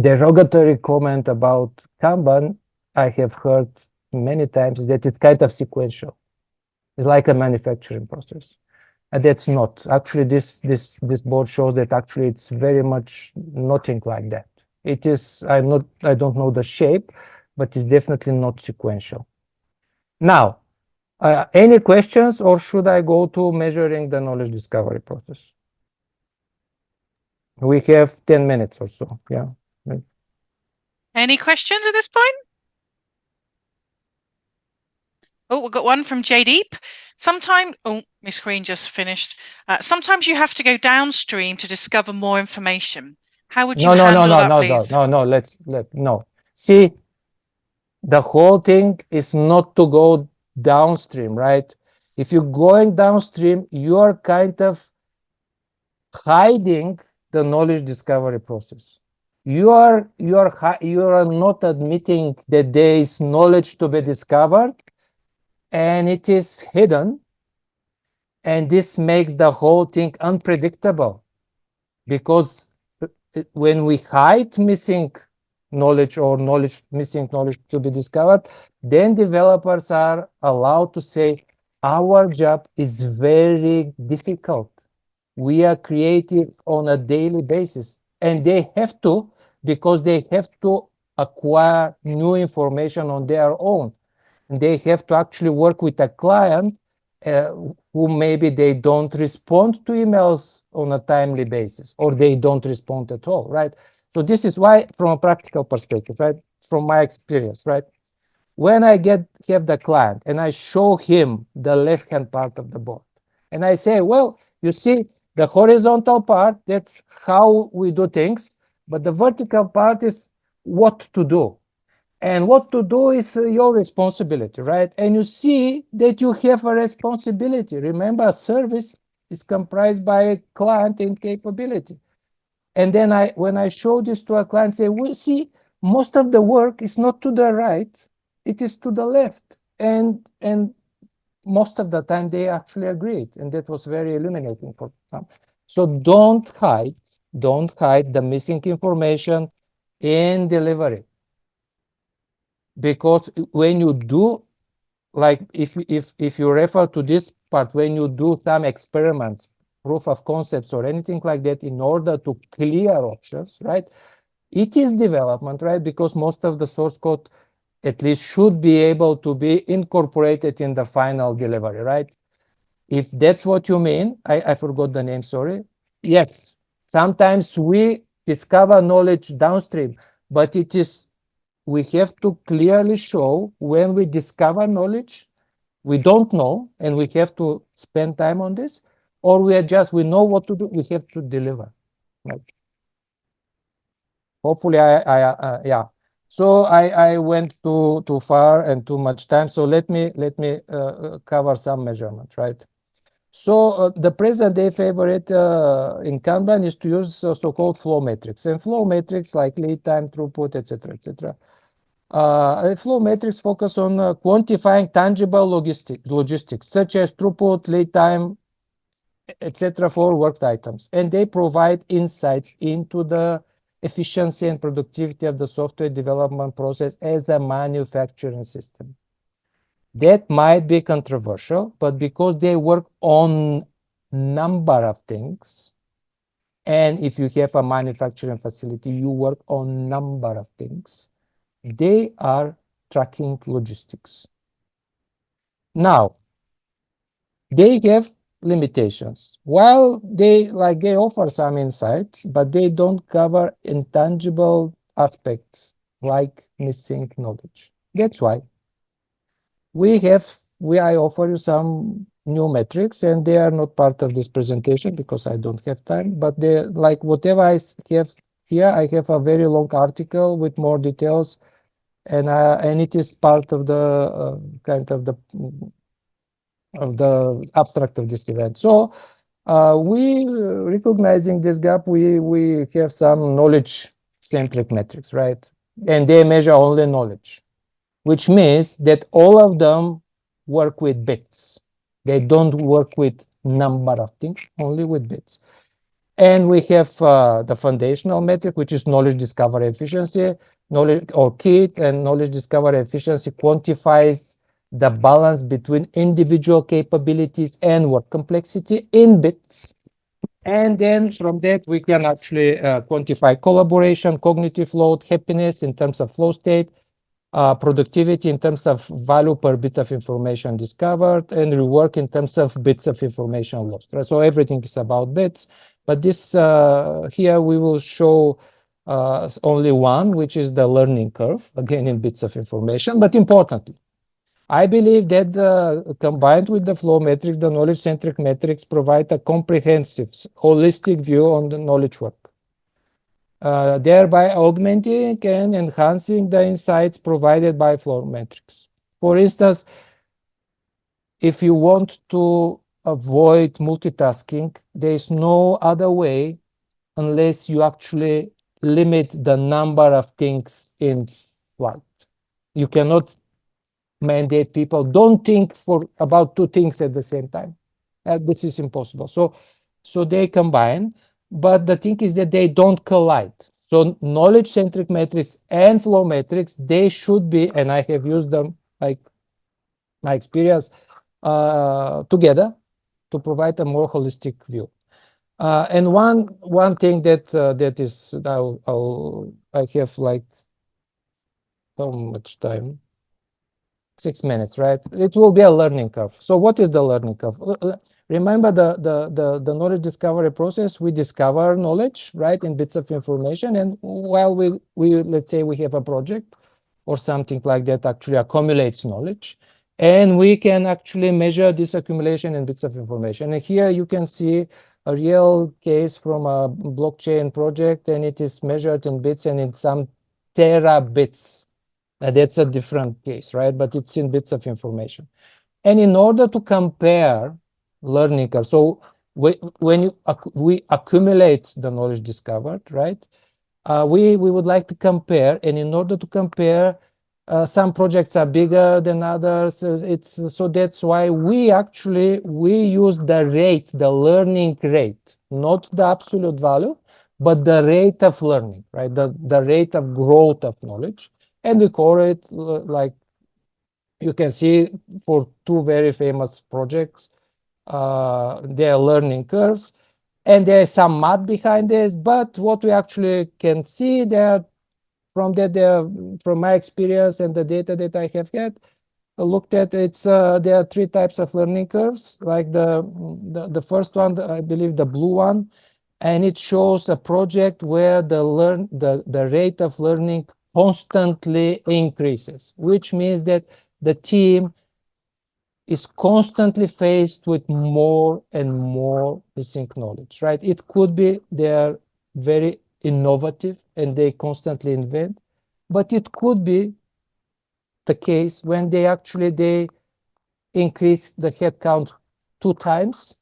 B: derogatory comment about Kanban I have heard many times is that it's kind of sequential. It's like a manufacturing process. And that's not. Actually, this board shows that actually it's very much nothing like that. It is, I don't know the shape, but it's definitely not sequential. Now, any questions, or should I go to measuring the knowledge discovery process? We have 10 minutes or so. Yeah.
A: Any questions at this point? Oh, we've got one from JDeep. My screen just finished. Sometimes you have to go downstream to discover more information. How would you handle that, please?
B: No. See, the whole thing is not to go downstream, right? If you're going downstream, you are kind of hiding the knowledge discovery process. You are not admitting that there is knowledge to be discovered, and it is hidden, and this makes the whole thing unpredictable, because when we hide missing knowledge or missing knowledge to be discovered, then developers are allowed to say, our job is very difficult. We are creative on a daily basis, and they have to, because they have to acquire new information on their own. And they have to actually work with a client who maybe they don't respond to emails on a timely basis, or they don't respond at all, right? So this is why, from a practical perspective, right, from my experience, right, when I have the client and I show him the left-hand part of the board, and I say, well, you see, the horizontal part, that's how we do things, but the vertical part is what to do. And what to do is your responsibility, right? And you see that you have a responsibility. Remember, a service is comprised by a client and capability. And then when I show this to a client, say, well, see, most of the work is not to the right, it is to the left. And most of the time they actually agreed. And that was very illuminating for them. So don't hide the missing information in delivery. Because when you do, like if you refer to this part, when you do some experiments, proof of concepts or anything like that, in order to clear options, right, it is development, right? Because most of the source code at least should be able to be incorporated in the final delivery, right? If that's what you mean, I forgot the name, sorry. Yes, sometimes we discover knowledge downstream, but it is we have to clearly show when we discover knowledge, we don't know, and we have to spend time on this, or we know what to do, we have to deliver. Right? Hopefully, yeah. So I went too far and too much time. So let me cover some measurement, right? So the present day favorite in Kanban is to use so-called flow metrics, and flow metrics like lead time, throughput, etc., etc. Flow metrics focus on quantifying tangible logistics, such as throughput, lead time, etc., for worked items, and they provide insights into the efficiency and productivity of the software development process as a manufacturing system. That might be controversial, but because they work on number of things, and if you have a manufacturing facility, you work on number of things, they are tracking logistics. Now, they have limitations. While they offer some insights, but they don't cover intangible aspects like missing knowledge. That's why I offer you some new metrics, and they are not part of this presentation because I don't have time, but they like whatever I have here, I have a very long article with more details, and it is part of the kind of the abstract of this event. So we recognizing this gap, we have some knowledge-centric metrics, right? And they measure only knowledge, which means that all of them work with bits. They don't work with number of things, only with bits. And we have the foundational metric, which is knowledge discovery efficiency, knowledge or KIT, and knowledge discovery efficiency quantifies the balance between individual capabilities and work complexity in bits. And then from that, we can actually quantify collaboration, cognitive load, happiness in terms of flow state, productivity in terms of value per bit of information discovered, and rework in terms of bits of information lost. Right? So everything is about bits. But this here we will show only one, which is the learning curve, again in bits of information. But importantly, I believe that combined with the flow metrics, the knowledge-centric metrics provide a comprehensive, holistic view on the knowledge work, thereby augmenting and enhancing the insights provided by flow metrics. For instance, if you want to avoid multitasking, there is no other way unless you actually limit the number of things in flight. You cannot mandate people don't think about two things at the same time. This is impossible. So they combine, but the thing is that they don't collide. So knowledge-centric metrics and flow metrics, they should be, and I have used them like my experience together to provide a more holistic view. And one thing that is I have like so much time. 6 minutes, right? It will be a learning curve. So what is the learning curve? Remember the knowledge discovery process. We discover knowledge, right, in bits of information. And while we let's say we have a project or something like that actually accumulates knowledge, and we can actually measure this accumulation in bits of information. And here you can see a real case from a blockchain project, and it is measured in bits and in some terabits. That's a different case, right? But it's in bits of information. And in order to compare learning curve, so when we accumulate the knowledge discovered, right? We would like to compare, and in order to compare, some projects are bigger than others. So that's why we use the rate, the learning rate, not the absolute value, but the rate of learning, right? The rate of growth of knowledge. And we call it like you can see for two very famous projects, their learning curves, and there is some math behind this. But what we actually can see there, from my experience and the data that I have had looked at, there are three types of learning curves. Like the first one, I believe the blue one, and it shows a project where the rate of learning constantly increases, which means that the team is constantly faced with more and more missing knowledge, right? It could be they're very innovative and they constantly invent, but it could be the case when they increase the headcount 2 times.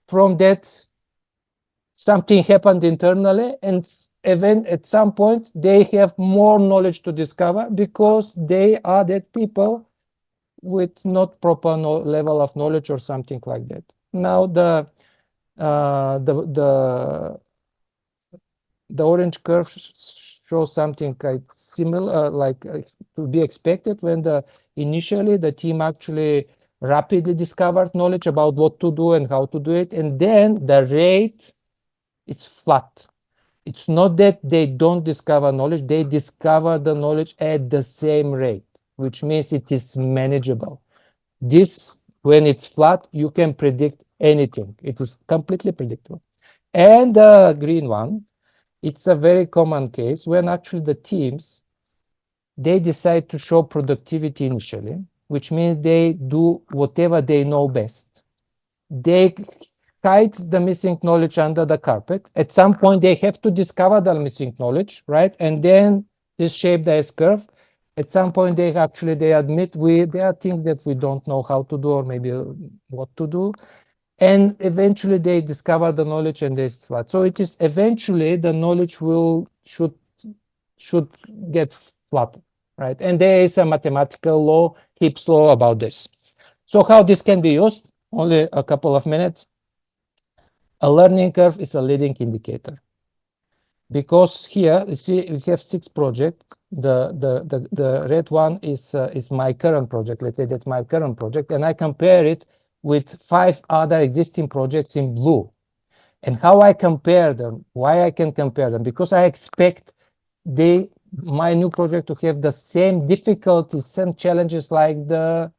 B: From that, something happened internally, and even at some point they have more knowledge to discover because they are that people with not proper level of knowledge or something like that. Now the orange curve shows something like similar, to be expected when initially the team actually rapidly discovered knowledge about what to do and how to do it, and then the rate is flat. It's not that they don't discover knowledge, they discover the knowledge at the same rate, which means it is manageable. This, when it's flat, you can predict anything. It is completely predictable. And the green one, it's a very common case when actually the teams, they decide to show productivity initially, which means they do whatever they know best. They hide the missing knowledge under the carpet. At some point, they have to discover the missing knowledge, right? And then this shape the S-curve. At some point, they admit there are things that we don't know how to do or maybe what to do. And eventually they discover the knowledge and they flat. So it is eventually the knowledge should get flat, right? And there is a mathematical law, Hipps law, about this. So how this can be used? Only a couple of minutes. A learning curve is a leading indicator. Because here, you see, we have 6 projects. The red one is my current project. Let's say that's my current project. And I compare it with 5 other existing projects in blue. And how I compare them, why I can compare them, because I expect my new project to have the same difficulties, same challenges like the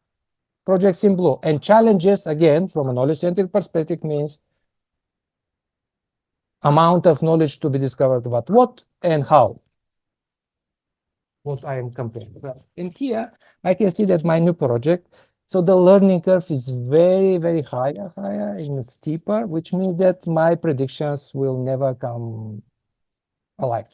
B: projects in blue. And challenges, again, from a knowledge-centric perspective, means amount of knowledge to be discovered about what and how. What I am comparing. In here, I can see that my new project, so the learning curve is very, very higher and steeper, which means that my predictions will never come alive.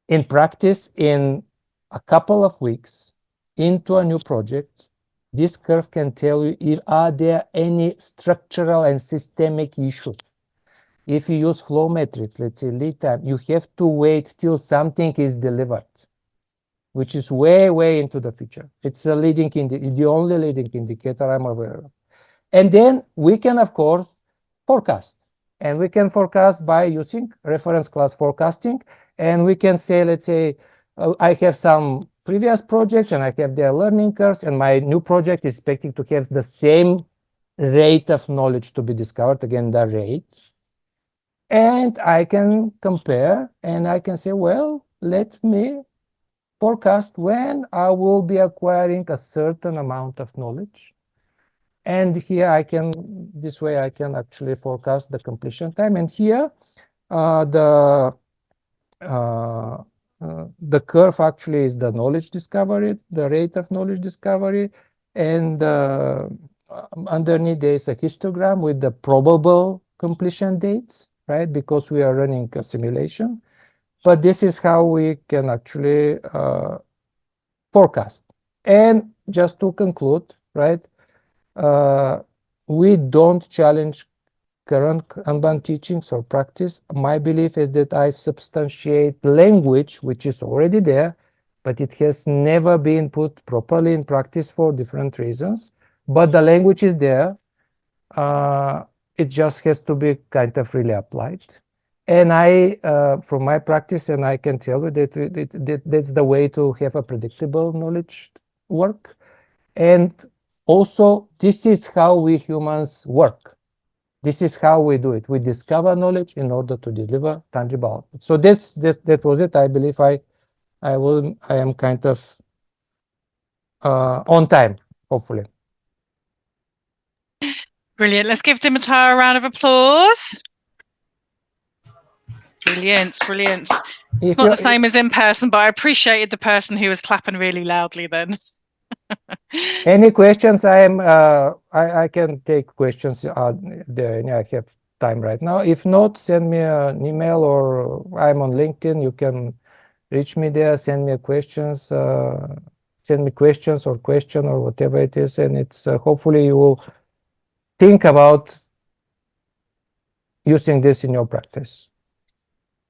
B: In practice, in a couple of weeks into a new project, this curve can tell you are there any structural and systemic issues. If you use flow metrics, let's say lead time, you have to wait till something is delivered, which is way, way into the future. It's the only leading indicator I'm aware of. And then we can, of course, forecast. And we can forecast by using reference class forecasting. And we can say, let's say, I have some previous projects and I have their learning curves, and my new project is expecting to have the same rate of knowledge to be discovered, again, the rate. And I can compare and I can say, well, let me forecast when I will be acquiring a certain amount of knowledge. And here this way I can actually forecast the completion time. And here the curve actually is the knowledge discovery, the rate of knowledge discovery. And underneath there is a histogram with the probable completion dates, right? Because we are running a simulation. But this is how we can actually forecast. And just to conclude, right, we don't challenge current Kanban teachings or practice. My belief is that I substantiate language which is already there, but it has never been put properly in practice for different reasons. But the language is there. It just has to be kind of really applied. And from my practice, and I can tell you that that's the way to have a predictable knowledge work. And also, this is how we humans work. This is how we do it. We discover knowledge in order to deliver tangible output. So that was it. I believe I am kind of on time, hopefully.
A: Brilliant. Let's give Dimitar a round of applause. Brilliant, brilliant. It's
B: If
A: not
B: you
A: the same as in person, but I appreciated the person who was clapping really loudly then.
B: any questions, I can take questions there. I have time right now. If not, send me an email, or I'm on LinkedIn. You can reach me there, send me questions, send me questions or question or whatever it is, and it's hopefully you will think about using this in your practice.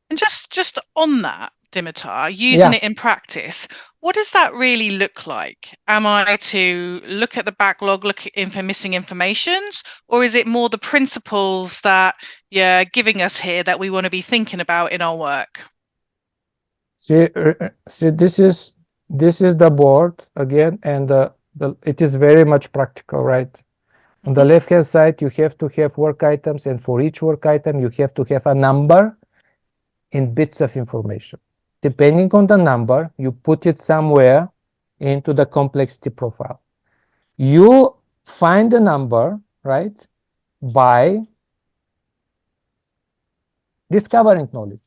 A: And just on that, Dimitar, using it in practice, what does that really look like? Am I to look at the backlog, look at missing informations, or is it more the principles that you're giving us here that we want to be thinking about in our work?
B: See, this is the board again, and it is very much practical, right? On the left-hand side, you have to have work items, and for each work item, you have to have a number in bits of information. Depending on the number, you put it somewhere into the complexity profile. You find the number, right, by discovering knowledge,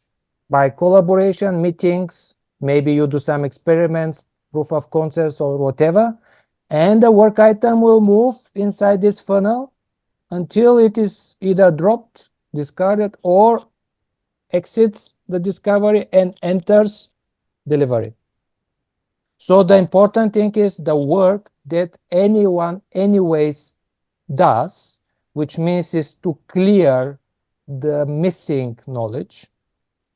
B: by collaboration, meetings, maybe you do some experiments, proof of concepts or whatever, and the work item will move inside this funnel until it is either dropped, discarded, or exits the discovery and enters delivery. So the important thing is the work that anyone anyways does, which means is to clear the missing knowledge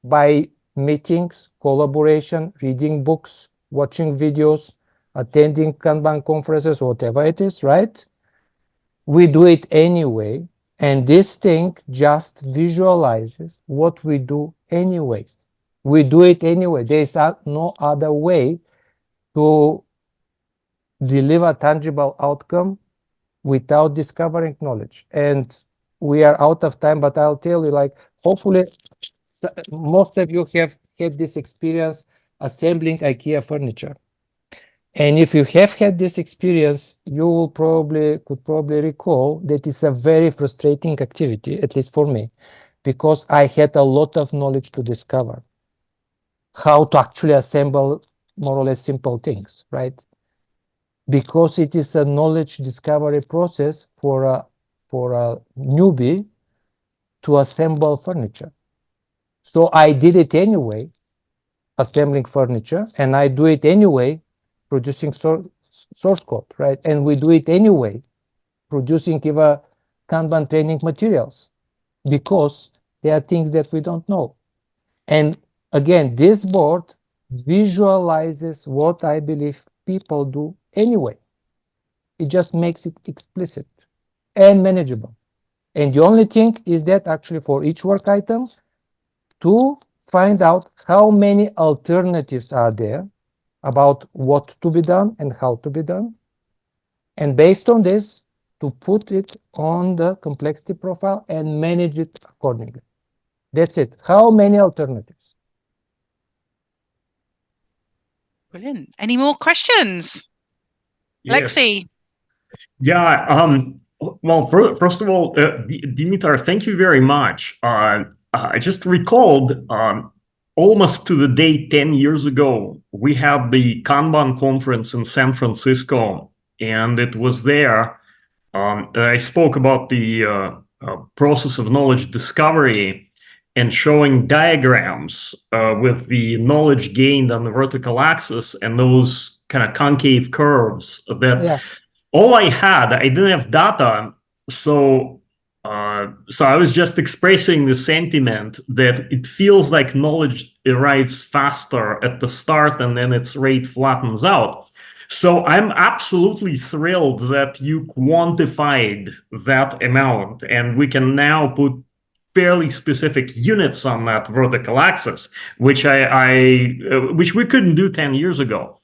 B: by meetings, collaboration, reading books, watching videos, attending Kanban conferences, whatever it is, right? We do it anyway. And this thing just visualizes what we do anyways. We do it anyway. There is no other way to deliver tangible outcome without discovering knowledge. And we are out of time, but I'll tell you, like, hopefully most of you have had this experience assembling IKEA furniture. And if you have had this experience, you will could probably recall that it's a very frustrating activity, at least for me, because I had a lot of knowledge to discover how to actually assemble more or less simple things, right? Because it is a knowledge discovery process for a newbie to assemble furniture. So I did it anyway, assembling furniture, and I do it anyway, producing source code, right? And we do it anyway, producing even Kanban training materials, because there are things that we don't know. And again, this board visualizes what I believe people do anyway. It just makes it explicit and manageable. And the only thing is that actually for each work item, to find out how many alternatives are there about what to be done and how to be done. And based on this, to put it on the complexity profile and manage it accordingly. That's it. How many alternatives?
A: Brilliant. Any more questions?
C: Yes.
A: Lexi.
C: Yeah. Well, first of all, Dimitar, thank you very much. I just recalled almost to the day 10 years ago, we had the Kanban conference in San Francisco, and it was there. I spoke about the process of knowledge discovery and showing diagrams with the knowledge gained on the vertical axis and those kind of concave curves that all I had, I didn't have data. So I was just expressing the sentiment that it feels like knowledge arrives faster at the start and then its rate flattens out. So I'm absolutely thrilled that you quantified that amount, and we can now put fairly specific units on that vertical axis, which which we couldn't do 10 years ago.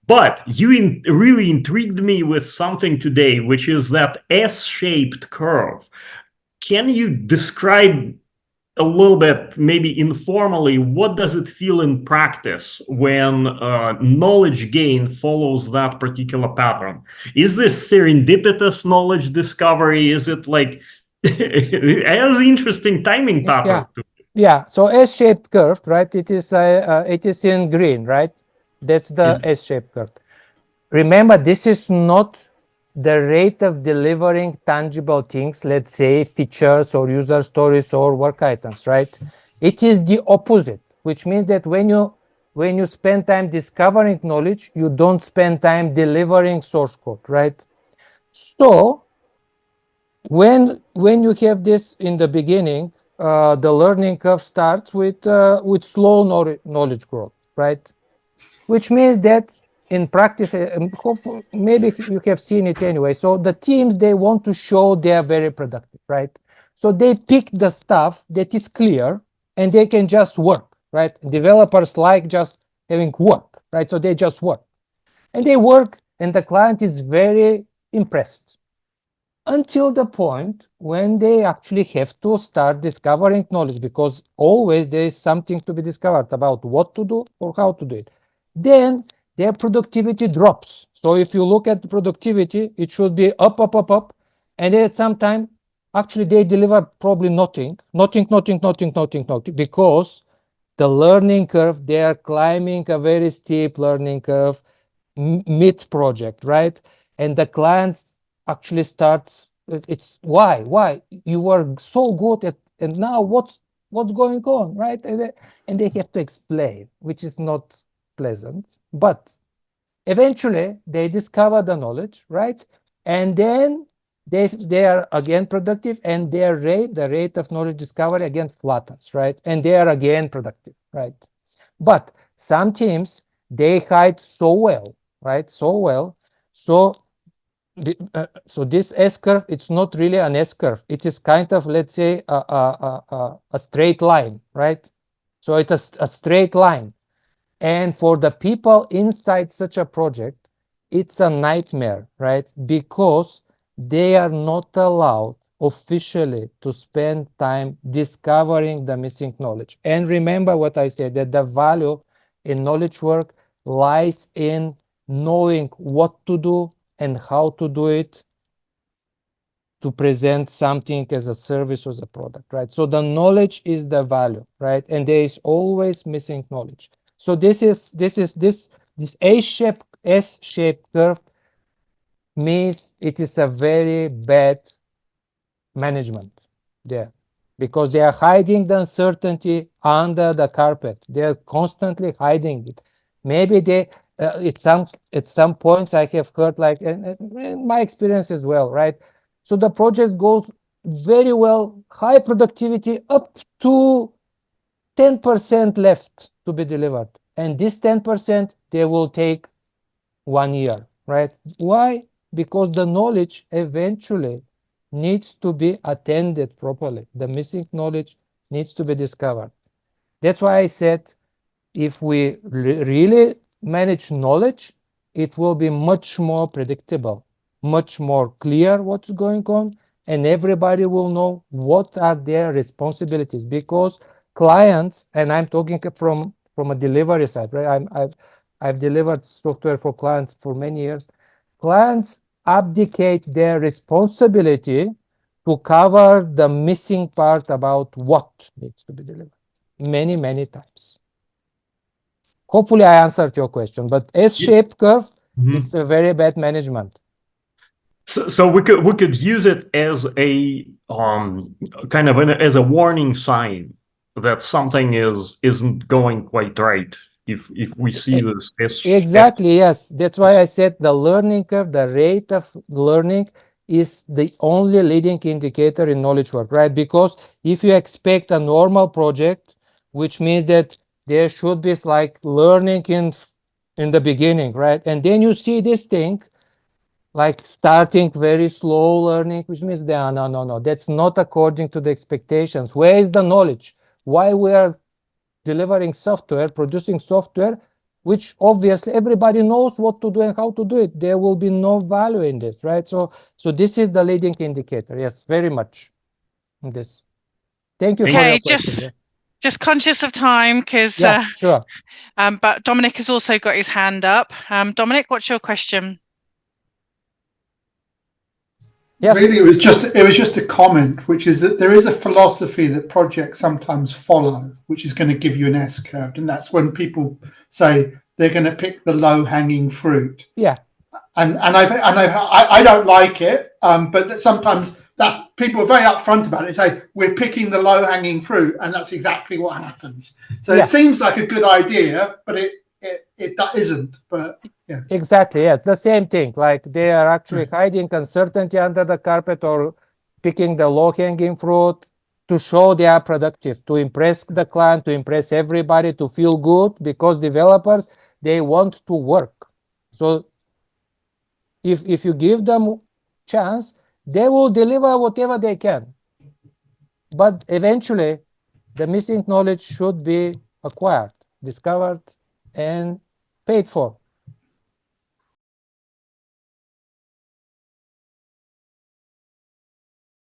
C: But you really intrigued me with something today, which is that S-shaped curve. Can you describe a little bit, maybe informally, what does it feel in practice when knowledge gain follows that particular pattern? Is this serendipitous knowledge discovery? Is it like it has interesting timing pattern?
B: Yeah, so S-shaped curve, right? It is in green, right? That's the S-shaped curve. Remember, this is not the rate of delivering tangible things, let's say features or user stories or work items, right? It is the opposite, which means that when you spend time discovering knowledge, you don't spend time delivering source code, right? So when you have this in the beginning, the learning curve starts with slow knowledge growth, right? Which means that in practice, maybe you have seen it anyway. So the teams, they want to show they are very productive, right? So they pick the stuff that is clear and they can just work, right? Developers like just having work, right? So they just work and they work and the client is very impressed until the point when they actually have to start discovering knowledge, because always there is something to be discovered about what to do or how to do it. Then their productivity drops. So if you look at the productivity, it should be up, up, up, up. And then at some time, actually they deliver probably nothing, because the learning curve, they are climbing a very steep learning curve mid project, right? And the client actually starts, it's why you were so good at, and now what's going on, right? And they have to explain, which is not pleasant, but eventually they discover the knowledge, right? And then they are again productive, and the rate of knowledge discovery again flattens, right? And they are again productive, right? But some teams, they hide so well, right? So well. So so this S curve, it's not really an S curve. It is kind of, let's say, a straight line, right? So it's a straight line. And for the people inside such a project, it's a nightmare, right? Because they are not allowed officially to spend time discovering the missing knowledge. And remember what I said, that the value in knowledge work lies in knowing what to do and how to do it to present something as a service or as a product, right? So the knowledge is the value, right? And there is always missing knowledge. So this S-shaped curve means it is a very bad management there, because they are hiding the uncertainty under the carpet. They are constantly hiding it. Maybe they at some points I have heard, like, and my experience as well, right? So the project goes very well, high productivity, up to 10% left to be delivered, and this 10% they will take 1 year, right? Why? Because the knowledge eventually needs to be attended properly. The missing knowledge needs to be discovered. That's why I said, if we really manage knowledge, it will be much more predictable, much more clear what's going on, and everybody will know what are their responsibilities. Because clients, and I'm talking from a delivery side, right? I've delivered software for clients for many years. Clients abdicate their responsibility to cover the missing part about what needs to be delivered many times. Hopefully I answered your question, but S-shaped curve, it's a very bad management.
C: So we could use it as a kind of as a warning sign that something isn't going quite right if we see this
B: Exactly, yes. That's why I said the learning curve, the rate of learning, is the only leading indicator in knowledge work, right? Because if you expect a normal project, which means that there should be like learning in the beginning, right? And then you see this thing like starting very slow learning, which means no, that's not according to the expectations. Where is the knowledge? Why we are delivering software, producing software, which obviously everybody knows what to do and how to do it. There will be no value in this, right? So this is the leading indicator. Yes, very much in this. Thank you for your question.
A: Just conscious of time, because
B: yeah, sure.
A: But Dominic has also got his hand up. Dominic, what's your question?
B: Yes.
D: Really, it was just a comment, which is that there is a philosophy that projects sometimes follow, which is going to give you an S curve, and that's when people say they're going to pick the low-hanging fruit.
B: Yeah.
D: And I don't like it, but sometimes that's people are very upfront about it. They say we're picking the low-hanging fruit, and that's exactly what happens. So
B: Yeah.
D: it seems like a good idea, but it isn't. But yeah,
B: Exactly. Yeah, it's the same thing. Like they are actually hiding uncertainty under the carpet or picking the low-hanging fruit to show they are productive, to impress the client, to impress everybody, to feel good, because developers, they want to work. So if you give them chance, they will deliver whatever they can. But eventually, the missing knowledge should be acquired, discovered, and paid for.